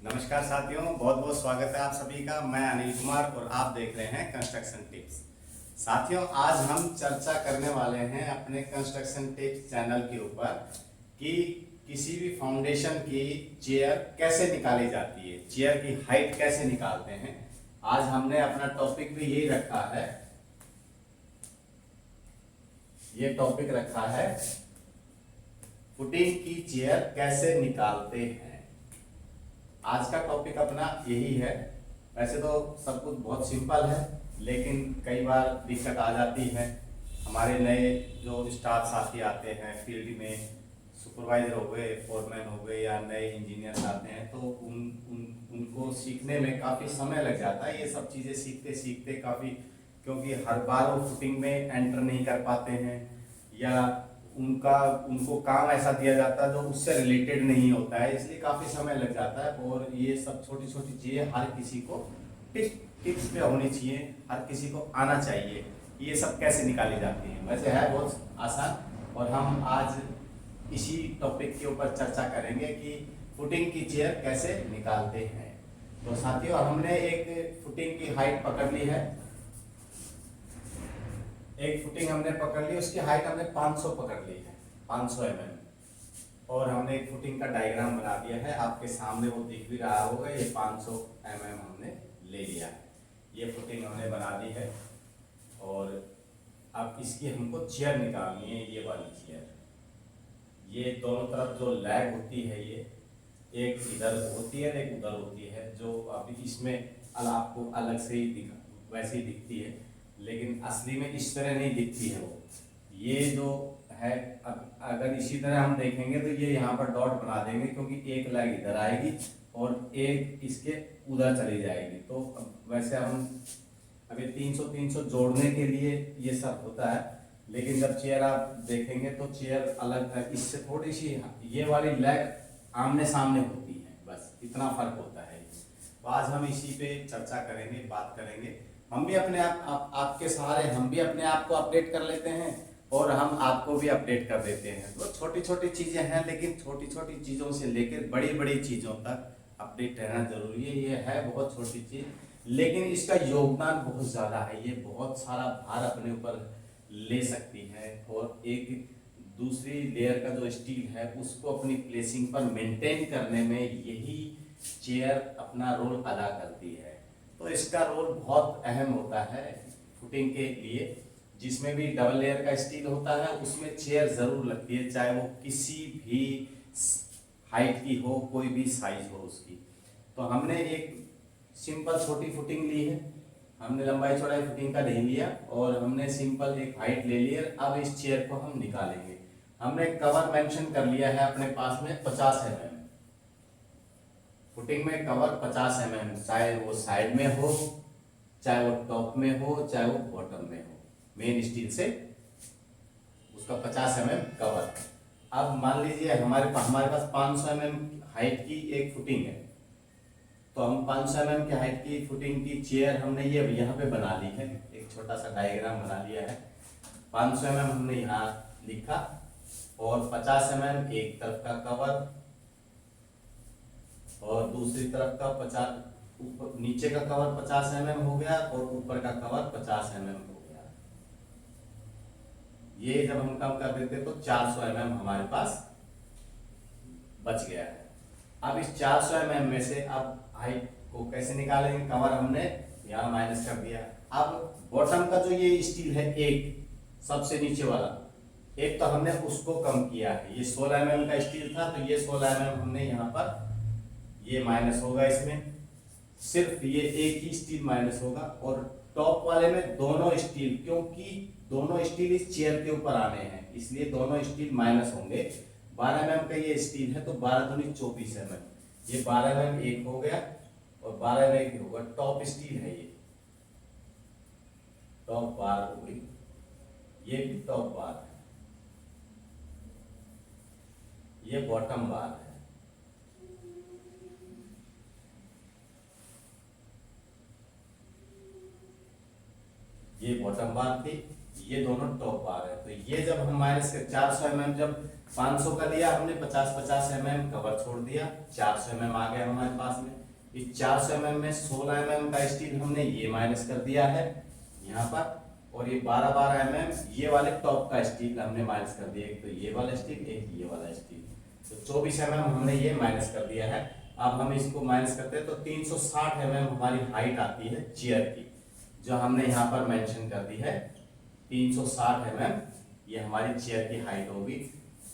नमस्कार साथियों, बहुत बहुत स्वागत है आप सभी का। मैं अनिल कुमार और आप देख रहे हैं कंस्ट्रक्शन टिप्स। साथियों, आज हम चर्चा करने वाले हैं अपने कंस्ट्रक्शन टिप्स चैनल के ऊपर कि किसी भी फाउंडेशन की चेयर कैसे निकाली जाती है, चेयर की हाइट कैसे निकालते हैं। आज हमने अपना टॉपिक भी यही रखा है, ये टॉपिक रखा है फुटिंग की चेयर कैसे निकालते हैं। आज का टॉपिक अपना यही है। वैसे तो सब कुछ बहुत सिंपल है, लेकिन कई बार दिक्कत आ जाती है। हमारे नए जो स्टाफ साथी आते हैं फील्ड में, सुपरवाइजर हो गए, फोरमैन हो गए या नए इंजीनियर्स आते हैं, तो उनको सीखने में काफ़ी समय लग जाता है। ये सब चीज़ें सीखते सीखते काफ़ी, क्योंकि हर बार वो फुटिंग में एंटर नहीं कर पाते हैं या उनको काम ऐसा दिया जाता है जो उससे रिलेटेड नहीं होता है, इसलिए काफ़ी समय लग जाता है। और ये सब छोटी छोटी चीज़ें हर किसी को टिप्स पे होनी चाहिए, हर किसी को आना चाहिए ये सब कैसे निकाली जाती है। वैसे है बहुत आसान, और हम आज इसी टॉपिक के ऊपर चर्चा करेंगे कि फुटिंग की चेयर कैसे निकालते हैं। तो साथियों, हमने एक फुटिंग की हाइट पकड़ ली है, एक फुटिंग हमने पकड़ ली, उसकी हाइट हमने 500 पकड़ ली है, 500 mm। और हमने एक फुटिंग का डायग्राम बना दिया है, आपके सामने वो दिख भी रहा होगा। ये 500 mm हमने ले लिया है, ये फुटिंग हमने बना दी है। और अब इसकी हमको चेयर निकालनी है, ये वाली चेयर। ये दोनों तरफ जो लैग होती है, ये एक इधर होती है एक उधर होती है, जो अभी इसमें आपको अलग से ही वैसे ही दिखती है, लेकिन असली में इस तरह नहीं दिखती है वो। ये जो है, अगर इसी तरह हम देखेंगे तो ये यहाँ पर डॉट बना देंगे, क्योंकि एक लैग इधर आएगी और एक इसके उधर चली जाएगी। तो वैसे हम अभी 300 जोड़ने के लिए ये सब होता है, लेकिन जब चेयर आप देखेंगे तो चेयर अलग है, इससे थोड़ी सी ये वाली लैग आमने सामने होती है, बस इतना फर्क होता है। तो आज हम इसी पे चर्चा करेंगे, बात करेंगे। हम भी अपने आपके सहारे हम भी अपने आप को अपडेट कर लेते हैं और हम आपको भी अपडेट कर देते हैं। तो छोटी छोटी चीजें हैं, लेकिन छोटी छोटी चीजों से लेकर बड़ी बड़ी चीजों तक अपडेट रहना जरूरी है। ये है बहुत छोटी चीज, लेकिन इसका योगदान बहुत ज्यादा है। ये बहुत सारा भार अपने ऊपर ले सकती है, और एक दूसरी लेयर का जो स्टील है उसको अपनी प्लेसिंग पर मेंटेन करने में यही चेयर अपना रोल अदा करती है। तो इसका रोल बहुत अहम होता है फुटिंग के लिए। जिसमें भी डबल लेयर का स्टील होता है उसमें चेयर जरूर लगती है, चाहे वो किसी भी हाइट की हो, कोई भी साइज हो उसकी। तो हमने एक सिंपल छोटी फुटिंग ली है, हमने लंबाई चौड़ाई फुटिंग का नहीं लिया, और हमने सिंपल एक हाइट ले ली है। अब इस चेयर को हम निकालेंगे। हमने कवर मेंशन कर लिया है अपने पास में 50 mm। फुटिंग में कवर 50 mm, चाहे वो साइड में हो, चाहे वो टॉप में हो, चाहे वो बॉटम में हो, मेन स्टील से उसका 50 mm कवर। अब मान लीजिए हमारे पास 500 mm हाइट की एक फुटिंग है, तो हम 500 mm की हाइट की फुटिंग की चेयर हमने ये यहाँ पे बना ली है, एक छोटा सा डायग्राम बना लिया है। 500 mm हमने यहाँ लिखा, और 50 mm एक तरफ का कवर और दूसरी तरफ का 50, नीचे का कवर 50 mm हो गया और ऊपर का कवर 50 mm हो गया। ये जब हम कम कर देते तो 400 mm हमारे पास बच गया है। अब इस 400 mm में से अब हाइट को कैसे निकालेंगे, कवर हमने यहाँ माइनस कर दिया। अब बॉटम का जो ये स्टील है, एक सबसे नीचे वाला, एक तो हमने उसको कम किया है। ये 16 mm का स्टील था, तो ये 16 mm हमने यहाँ पर, ये माइनस होगा, इसमें सिर्फ ये एक ही स्टील माइनस होगा। और टॉप वाले में दोनों स्टील, क्योंकि दोनों स्टील इस चेयर के ऊपर आने हैं, इसलिए दोनों स्टील माइनस होंगे। 12 mm का ये स्टील है, तो 12 दूनी 24 mm, ये 12 mm एक हो गया और 12 mm एक होगा। टॉप स्टील है, ये टॉप बार हो गई, ये भी टॉप बार है, ये बॉटम बार है। ये बॉटम बार थी, ये दोनों टॉप बार है। तो ये जब हम माइनस कर 400 mm, जब 500 का लिया हमने 50-50 mm कवर छोड़ दिया, 400 mm आ गया हमारे पास में। इस 400 mm में 16 mm का स्टील हमने ये माइनस कर दिया है यहाँ पर, और ये 12-12 mm ये वाले टॉप का स्टील हमने माइनस कर दिया। एक तो ये वाला स्टील, एक ये वाला स्टील, तो 24 mm हमने ये माइनस कर दिया है। अब हम इसको माइनस करते हैं तो 360 mm हमारी हाइट आती है चेयर की, जो हमने यहाँ पर मेंशन कर दी है 360 mm ये हमारी चेयर की हाइट होगी।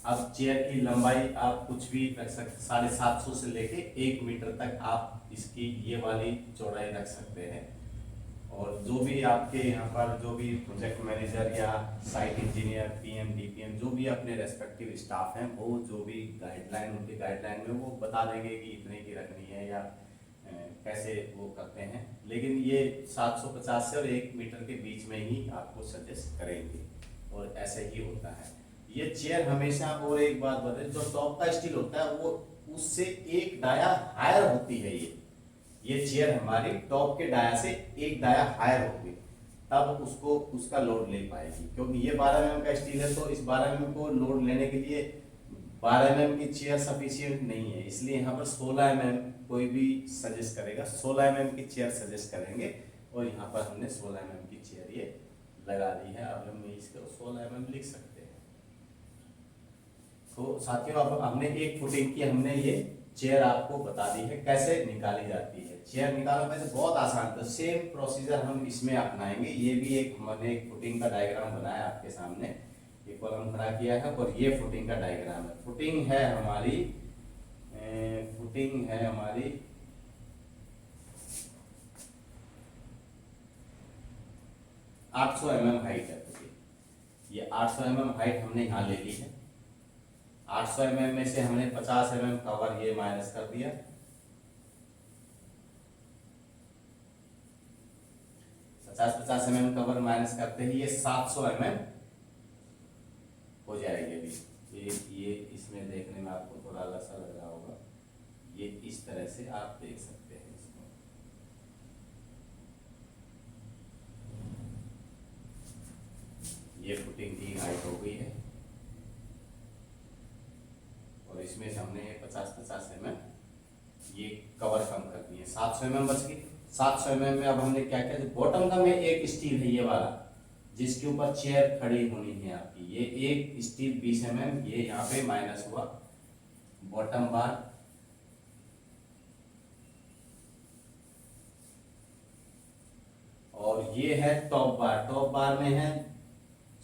अब चेयर की लंबाई आप कुछ भी रख सकते, 750 से लेके 1 मीटर तक आप इसकी ये वाली चौड़ाई रख सकते हैं। और जो भी आपके यहाँ पर जो भी प्रोजेक्ट मैनेजर या साइट इंजीनियर, पीएम, डीपीएम, जो भी अपने रेस्पेक्टिव स्टाफ हैं, वो जो भी गाइडलाइन उनके गाइडलाइन में वो बता देंगे कि इतने की रखनी है या कैसे वो करते हैं। लेकिन ये 750 से और 1 मीटर के बीच में ही आपको सजेस्ट करेंगे, और ऐसे ही होता है ये चेयर हमेशा। और एक बात बताए, जो टॉप का स्टील होता है वो उससे एक डाया हायर होती है। ये चेयर हमारी टॉप के डाया से एक डाया हायर होगी, तब उसको उसका लोड ले पाएगी। क्योंकि ये 12 mm का स्टील है, तो इस 12 mm को लोड लेने के लिए 12 mm की चेयर सफिशिएंट नहीं है, इसलिए यहाँ पर 16 mm कोई भी सजेस्ट करेगा, 16 mm की चेयर सजेस्ट करेंगे। और यहाँ पर हमने 16 mm की चेयर ये लगा दी है। अब हम इसको 16 mm लिख सकते हैं। तो साथियों, अब हमने 1 फुटिंग की हमने ये चेयर आपको बता दी है कैसे निकाली जाती है। चेयर निकालना वैसे बहुत आसान, तो सेम प्रोसीजर हम इसमें अपनाएंगे। ये भी एक हमने एक फुटिंग का डायग्राम बनाया आपके सामने, ये कॉलम खड़ा किया है, और ये फुटिंग का डायग्राम है। फुटिंग है हमारी 800 mm हाइट है। ये 800 mm हाइट हमने यहाँ ले ली है। 800 mm में से हमने 50 mm कवर ये माइनस कर दिया, 50 mm कवर माइनस करते ही ये 700 mm हो जाएगी। अभी ये इसमें देखने में आपको थोड़ा अलग सा लग रहा होगा, ये इस तरह से आप देख सकते हैं इसको। ये फुटिंग की हाइट हो गई है, और इसमें से हमने 50-50 mm ये कवर कम कर दिए, 700 mm बच गई। 700 mm में अब हमने क्या किया, जो बॉटम का में एक स्टील है ये वाला, जिसके ऊपर चेयर खड़ी होनी है आपकी, ये एक स्टील 20 mm ये यहाँ पे माइनस हुआ, बॉटम बार। और ये है टॉप बार, टॉप बार में है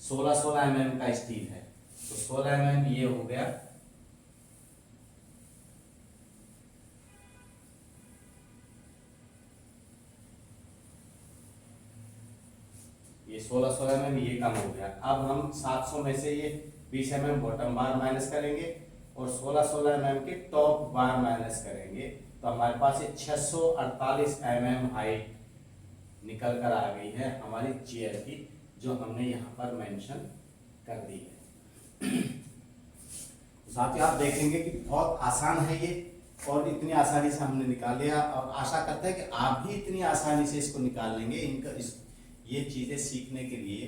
16 mm का स्टील है, तो 16 mm ये हो गया। ये 16 mm ये कम हो गया। अब हम 700 में से ये 20 mm बॉटम बार माइनस करेंगे और 16 mm के टॉप बार माइनस करेंगे, तो हमारे पास ये 648 mm हाइट निकल कर आ गई है हमारी चेयर की, जो हमने यहाँ पर मेंशन कर दी है। साथियों, आप देखेंगे कि बहुत आसान है ये, और इतनी आसानी से हमने निकाल लिया, और आशा करते हैं कि आप भी इतनी आसानी से इसको निकाल लेंगे। ये चीज़ें सीखने के लिए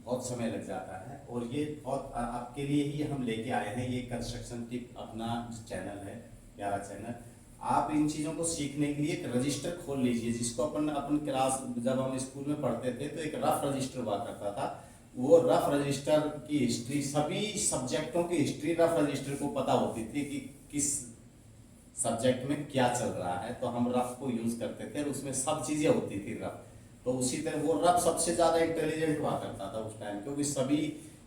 बहुत समय लग जाता है, और ये बहुत आपके लिए ही हम लेके आए हैं। ये कंस्ट्रक्शन टिप अपना चैनल है, प्यारा चैनल। आप इन चीज़ों को सीखने के लिए एक रजिस्टर खोल लीजिए, जिसको अपन क्लास जब हम स्कूल में पढ़ते थे तो एक रफ रजिस्टर हुआ करता था। वो रफ रजिस्टर की हिस्ट्री, सभी सब्जेक्टों की हिस्ट्री रफ रजिस्टर को पता होती थी कि किस सब्जेक्ट में क्या चल रहा है, तो हम रफ को यूज करते थे और उसमें सब चीज़ें होती थी रफ। तो उसी तरह वो रफ सबसे ज़्यादा इंटेलिजेंट हुआ करता था उस टाइम, क्योंकि सभी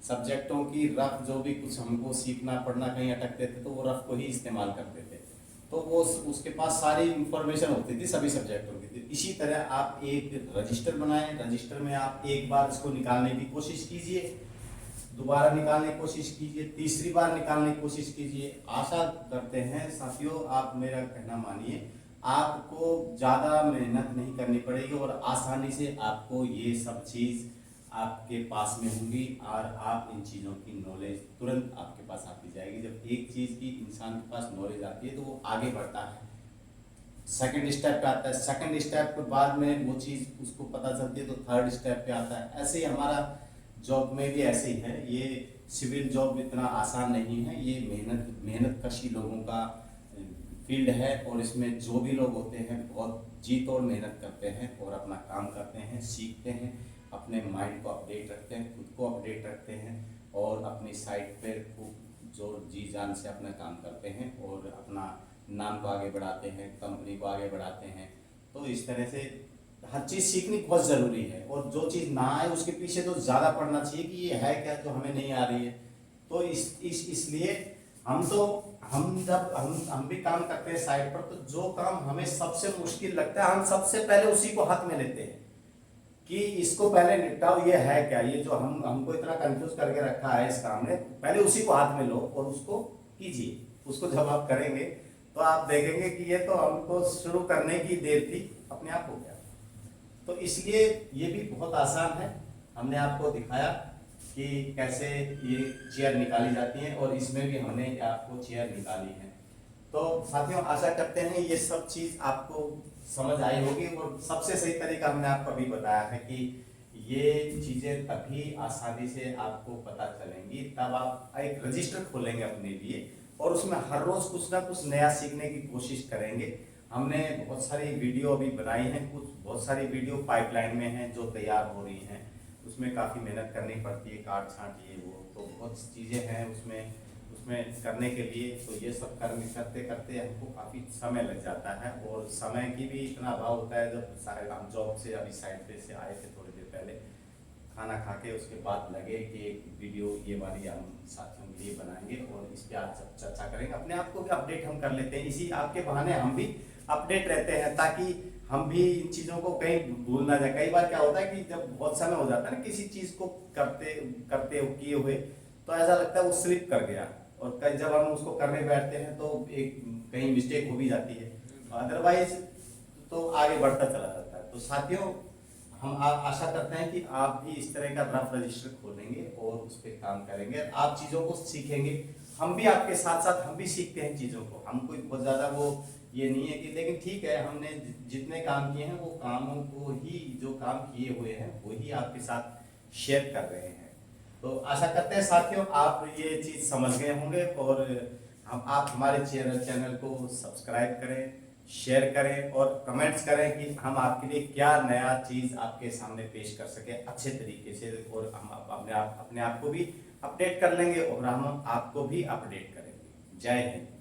सब्जेक्टों की रफ जो भी कुछ हमको सीखना पढ़ना कहीं अटकते थे तो वो रफ को ही इस्तेमाल करते थे, तो वो उसके पास सारी इंफॉर्मेशन होती थी सभी सब्जेक्टों की। इसी तरह आप एक रजिस्टर बनाएं, रजिस्टर में आप एक बार इसको निकालने की कोशिश कीजिए, दोबारा निकालने की कोशिश कीजिए, तीसरी बार निकालने की कोशिश कीजिए। आशा करते हैं साथियों आप मेरा कहना मानिए, आपको ज़्यादा मेहनत नहीं करनी पड़ेगी और आसानी से आपको ये सब चीज़ आपके पास में होंगी, और आप इन चीज़ों की नॉलेज तुरंत आपके पास आती जाएगी। जब एक चीज़ की इंसान के पास नॉलेज आती है तो वो आगे बढ़ता है, सेकंड स्टेप पे आता है, सेकंड स्टेप के बाद में वो चीज़ उसको पता चलती है तो थर्ड स्टेप पे आता है। ऐसे ही हमारा जॉब में भी ऐसे ही है। ये सिविल जॉब इतना आसान नहीं है, ये मेहनत कशी लोगों का फील्ड है। और इसमें जो भी लोग होते हैं बहुत जी तोड़ मेहनत करते हैं और अपना काम करते हैं, सीखते हैं, अपने माइंड को अपडेट रखते हैं, खुद को अपडेट रखते हैं और अपनी साइट पर खूब जोर जी जान से अपना काम करते हैं और अपना नाम को आगे बढ़ाते हैं, कंपनी को आगे बढ़ाते हैं। तो इस तरह से हर चीज़ सीखनी बहुत ज़रूरी है और जो चीज़ ना आए उसके पीछे तो ज़्यादा पढ़ना चाहिए कि ये है क्या जो हमें नहीं आ रही है। तो इसलिए हम जब हम भी काम करते हैं साइट पर, तो जो काम हमें सबसे मुश्किल लगता है हम सबसे पहले उसी को हाथ में लेते हैं कि इसको पहले निपटाओ, ये है क्या, ये जो हमको इतना कंफ्यूज करके रखा है इस काम ने, पहले उसी को हाथ में लो और उसको कीजिए। उसको जब आप करेंगे तो आप देखेंगे कि ये तो हमको शुरू करने की देर थी, अपने आप हो गया। तो इसलिए ये भी बहुत आसान है। हमने आपको दिखाया कि कैसे ये चेयर निकाली जाती है और इसमें भी हमने आपको चेयर निकाली है। तो साथियों आशा करते हैं ये सब चीज़ आपको समझ आई होगी और सबसे सही तरीका हमने आपको अभी बताया है कि ये चीज़ें तभी आसानी से आपको पता चलेंगी तब आप एक रजिस्टर खोलेंगे अपने लिए और उसमें हर रोज़ कुछ ना कुछ नया सीखने की कोशिश करेंगे। हमने बहुत सारी वीडियो अभी बनाई हैं, कुछ बहुत सारी वीडियो पाइपलाइन में हैं जो तैयार हो रही हैं। उसमें काफ़ी मेहनत करनी पड़ती है, काट छांट ये वो, तो बहुत चीज़ें हैं उसमें करने के लिए। तो ये सब करते करते हमको काफ़ी समय लग जाता है और समय की भी इतना अभाव होता है। जब सारे हम जॉब से अभी साइड पे से आए थे थोड़ी देर पहले, खाना खा के उसके बाद लगे कि एक वीडियो ये वाली हम साथियों के लिए बनाएंगे और इस पर आज चर्चा करेंगे। अपने आप को भी अपडेट हम कर लेते हैं, इसी आपके बहाने हम भी अपडेट रहते हैं ताकि हम भी इन चीज़ों को कहीं भूल ना जाए। कई बार क्या होता है कि जब बहुत समय हो जाता है ना किसी चीज़ को करते करते किए हुए, तो ऐसा लगता है वो स्लिप कर गया और कई जब हम उसको करने बैठते हैं तो एक कहीं मिस्टेक हो भी जाती है, अदरवाइज तो आगे बढ़ता चला जाता है। तो साथियों हम आशा करते हैं कि आप भी इस तरह का रफ रजिस्टर खोलेंगे और उस पर काम करेंगे, आप चीज़ों को सीखेंगे। हम भी आपके साथ साथ हम भी सीखते हैं चीज़ों को, हम कोई बहुत ज़्यादा वो ये नहीं है कि, लेकिन ठीक है हमने जितने काम किए हैं वो कामों को ही, जो काम किए हुए हैं वही आपके साथ शेयर कर रहे हैं। तो आशा करते हैं साथियों आप ये चीज़ समझ गए होंगे और आप हमारे चैनल को सब्सक्राइब करें, शेयर करें और कमेंट्स करें कि हम आपके लिए क्या नया चीज़ आपके सामने पेश कर सके अच्छे तरीके से। और हम अपने आप को भी अपडेट कर लेंगे और हम आपको भी अपडेट करेंगे। जय हिंद।